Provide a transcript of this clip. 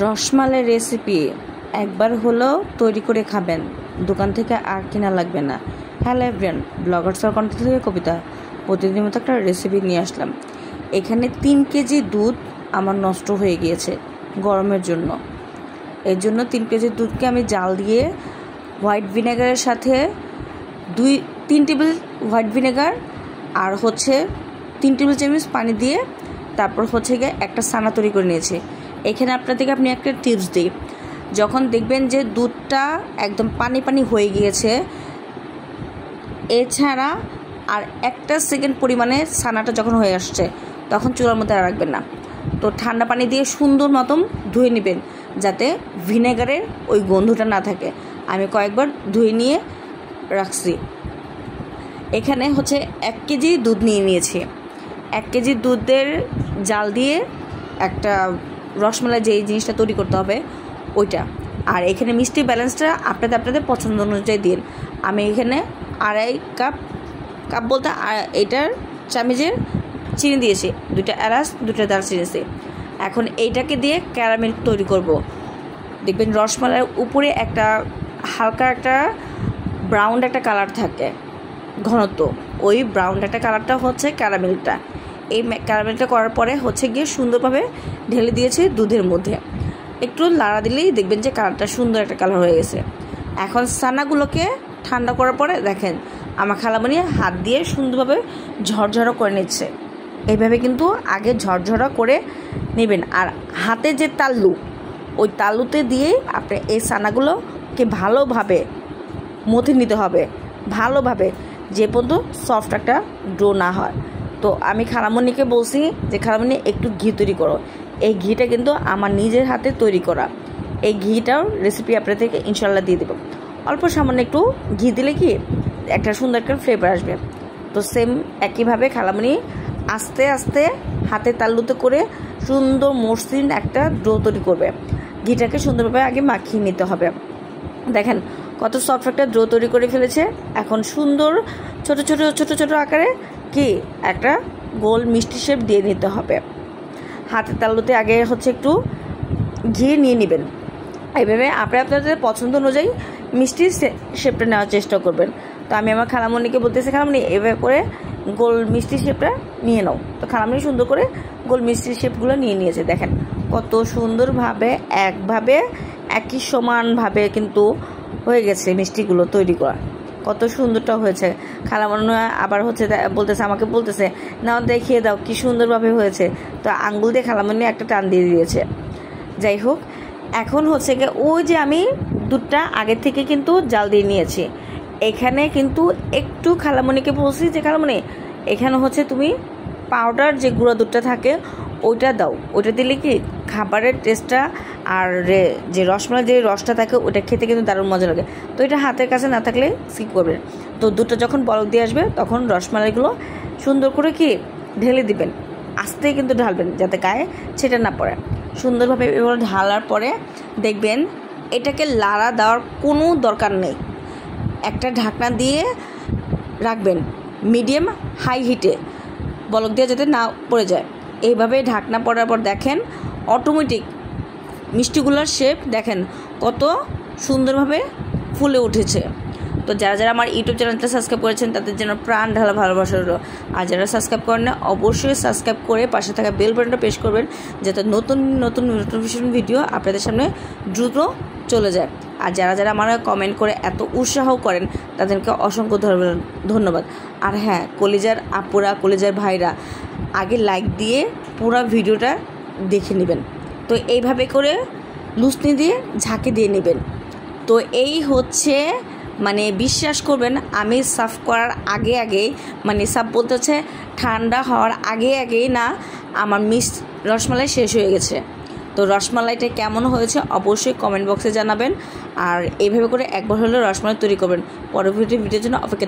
Rasmalai recipe একবার হলেও তৈরি করে খাবেন, দোকান থেকে আর কিনা লাগবে না। হ্যালো এভরিওয়ান, ব্লগার্সের কণ্ঠ থেকে কবিতা। প্রতিদিনের মতো একটা রেসিপি নিয়ে আসলাম। এখানে 3 কেজি দুধ আমার নষ্ট হয়ে গিয়েছে গরমের জন্য। এর জন্য 3 কেজি দুধকে আমি জাল দিয়ে হোয়াইট ভিনেগারের সাথে 3 টেবিল হোয়াইট ভিনেগার আর 3 টেবিল চামচ পানি দিয়ে তারপর গিয়ে একটা ছানা তৈরি করে নিয়েছি। এখানে আপনাদেরকে আপনি একটা টিপস দিই, যখন দেখবেন যে দুধটা একদম পানি পানি হয়ে গিয়েছে, এছাড়া আর 1 সেকেন্ড পরিমাণে ছানাটা যখন হয়ে আসছে তখন চুলার মধ্যে রাখবেন না। তো ঠান্ডা পানি দিয়ে সুন্দর মতন ধুয়ে নেবেন যাতে ভিনেগারের ওই গন্ধটা না থাকে। আমি কয়েকবার ধুয়ে নিয়ে রাখছি। এখানে 1 কেজি দুধ নিয়েছি। 1 কেজি দুধের জাল দিয়ে একটা রসমালাই যেই জিনিসটা তৈরি করতে হবে ওইটা। আর এখানে মিষ্টি ব্যালেন্সটা আপনাদের পছন্দ অনুযায়ী দিন। আমি এখানে 2.5 কাপ বলতে এটার চামচের চিনি দিয়েছি, 2টা এলাচ 2টা দারচিনি দিয়েছি। এখন এইটাকে দিয়ে ক্যারামেল তৈরি করব। দেখবেন রসমালাইয়ের উপরে একটা হালকা একটা ব্রাউন একটা কালার থাকে ঘনত্ব, ওই ব্রাউন একটা কালারটা ক্যারামেলটা। এই ক্যারামেলটা করার পরে গিয়ে সুন্দরভাবে ঢেলে দিয়েছি দুধের মধ্যে। একটু লাড়া দিলেই দেখবেন যে কালারটা সুন্দর একটা কালার হয়ে গেছে। এখন ছানাগুলোকে ঠান্ডা করার পরে দেখেন আমার খালামণি হাত দিয়ে সুন্দরভাবে ঝরঝরা করে নিচ্ছে। এইভাবে কিন্তু আগে ঝরঝরা করে নেবেন। আর হাতে যে তাল্লু, ওই তাল্লুতে দিয়েই আপনি এই ছানাগুলোকে ভালোভাবে মথে নিতে হবে, ভালোভাবে, যে পর্যন্ত সফট একটা ডো না হয়। তো আমি খালামণিকে বলছি যে খালামণি একটু ঘি তৈরি করো। এই ঘিটা কিন্তু আমার নিজের হাতে তৈরি করা। এই ঘিটার রেসিপি আপনাদেরকে ইনশাল্লাহ দিয়ে দেবো। অল্প সামান্য একটু ঘি দিলে কি একটা সুন্দর একটা ফ্লেভার আসবে। তো সেম একইভাবে খালামণি আস্তে আস্তে হাতে তাল্লুতে করে সুন্দর মসৃণ একটা ডো তৈরি করবে। ঘিটাকে সুন্দরভাবে আগে মাখিয়ে নিতে হবে। দেখেন কত সফট একটা ডো তৈরি করে ফেলেছে। এখন সুন্দর ছোট ছোট আকারে কি একটা গোল মিষ্টি শেপ দিয়ে নিতে হবে। হাতের তালুতে আগে একটু ঘি নিয়ে নেবেন। এইভাবে আপনাদের পছন্দ অনুযায়ী মিষ্টির শেপটা নেওয়ার চেষ্টা করবেন। তো আমি আমার খালামণিকে বলতেছি, খালামণি এভাবে করে গোল মিষ্টি শেপটা নিয়ে নাও। তো খালামণি সুন্দর করে গোল মিষ্টির শেপগুলো নিয়ে নিয়েছে। দেখেন কত সুন্দরভাবে একই সমানভাবে কিন্তু হয়ে গেছে মিষ্টিগুলো তৈরি করা। কত সুন্দরটা হয়েছে। খালামণি আবার আমাকে বলতেছে নাও দেখিয়ে দাও কি সুন্দরভাবে হয়েছে। তো আঙ্গুল দিয়ে খালামণি একটা টান দিয়ে দিয়েছে। যাই হোক, এখন গিয়ে ওই যে আমি দুধটা আগে থেকে কিন্তু জাল দিয়ে নিয়েছি। এখানে কিন্তু একটু খালামণিকে বলছি যে খালামণি এখানে তুমি পাউডার যে গুঁড়া দুধটা থাকে ওইটা দাও। ওইটা দিলে কি খাবারের টেস্টটা আর যে রসমালাই যে রসটা থাকে ওটা খেতে কিন্তু দারুণ মজা লাগে। তো এটা হাতের কাছে না থাকলে স্কিপ করবেন। তো দুধটা যখন বলক দিয়ে আসবে তখন রসমালাইগুলো সুন্দর করে কি ঢেলে দিবেন। আস্তে কিন্তু ঢালবেন যাতে গায়ে ছেটা না পড়ে। সুন্দরভাবে এবার ঢালার পরে দেখবেন এটাকে লাড়া দেওয়ার কোনো দরকার নেই। একটা ঢাকনা দিয়ে রাখবেন মিডিয়াম হাই হিটে, বলক দিয়ে যাতে না পড়ে যায়। এইভাবে ঢাকনা পড়ার পর দেখেন অটোমেটিক মিষ্টিগুলোর শেপ দেখেন কত সুন্দরভাবে ফুলে উঠেছে। তো যারা আমার ইউটিউব চ্যানেলটা সাবস্ক্রাইব করেছেন তাদের জন্য প্রাণ ঢালা ভালোবাসা রইল। আর যারা সাবস্ক্রাইব করেন না অবশ্যই সাবস্ক্রাইব করে পাশে থাকা বেল বাটনটা প্রেস করবেন যাতে নতুন নোটিফিকেশন ভিডিও আপনাদের সামনে দ্রুত চলে যায়। আর যারা আমার কমেন্ট করে এত উৎসাহ করেন তাদেরকে অসংখ্য ধন্যবাদ। আর হ্যাঁ, কলিজার আপুরা, কলিজার ভাইরা আগে লাইক দিয়ে পুরো ভিডিওটা দেখে নেবেন। তো এইভাবে করে লুচনি দিয়ে ঝাঁকে দিয়ে নেবেন। তো এই বিশ্বাস করবেন আমি সার্ভ করার আগে সার্ভ বলতে ঠান্ডা হওয়ার আগেই না আমার রসমালাই শেষ হয়ে গেছে। তো রসমালাইটা কেমন হয়েছে অবশ্যই কমেন্ট বক্সে জানাবেন। আর এইভাবে করে একবার হলেও রসমালাই তৈরি করবেন। পরবর্তী ভিডিওর জন্য অপেক্ষা।